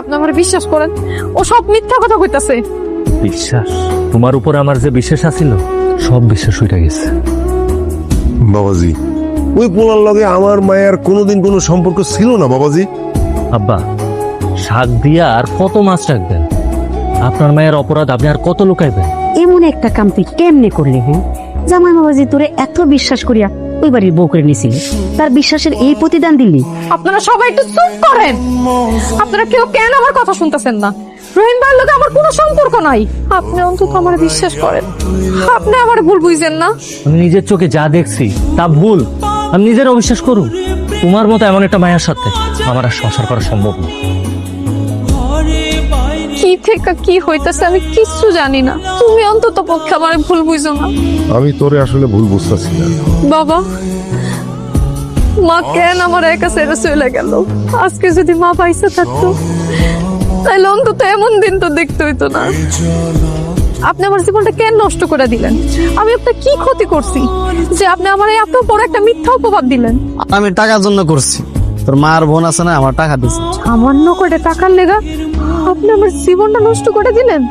আপনি আমার বিশ্বাস করেন, ও সব মিথ্যা কথা কইতাছে। বিশ্বাস? তোমার উপর আমার যে বিশ্বাস আছিল সব বিশ্বাস হইয়া গেছে। বাবাজি, ওই পোলার লগে আমার মায়ের কোনোদিন কোনো সম্পর্ক ছিল না বাবাজি। আব্বা, শাক দিয়া আর কত মাছ রাখবেন? আপনার মায়ের অপরাধ আপনি আর কত লুকাইবেন? এমন একটা কাম তুই কেমনে করলি? হ্যাঁ, জামাই বাবাজি তোরে এত বিশ্বাস করিয়া ওই বাড়ির বউ করে নিছিলি, তার বিশ্বাসের এই প্রতিদান দিলি? আপনারা সবাই একটু চুপ করেন। আপনারা কেউ কেন আমার কথা শুনতেছেন না? রহিম ভাইয়ের লোকে আমার কোনো সম্পর্ক নাই। আপনি অন্তত আমার বিশ্বাস করেন, আপনি আমার ভুল বুঝছেন না। আমি নিজের চোখে যা দেখছি তা ভুল, আমি নিজের অবিশ্বাস করুন। তোমার মতো এমন একটা মায়ের সাথে আমার আর সংসার করা সম্ভব না। কি থেকে কি হইতাছে আমি কিচ্ছু জানি না। তুমি অন্তত পক্ষে আমার ভুল বুঝো না। আমি তোরে আসলে ভুল বুঝতেছি না বাবা, মা কেন আমার একা ছেড়ে চলে গেল? আজকে যদি মা পাইছে থাকতো তাহলে অন্তত এমন দিন তো দেখতে হইতো না। আপনি আমার জীবনটা কেন নষ্ট করে দিলেন? আমি আপনার কি ক্ষতি করছি যে আপনি আমার এত বড় একটা মিথ্যা অপবাদ দিলেন? আমি টাকার জন্য করছি। তোর মার বোন আছে না, আমার টাকা দিচ্ছে। সামান্য করে টাকার লেগা আপনি আমার জীবনটা নষ্ট করে দিলেন।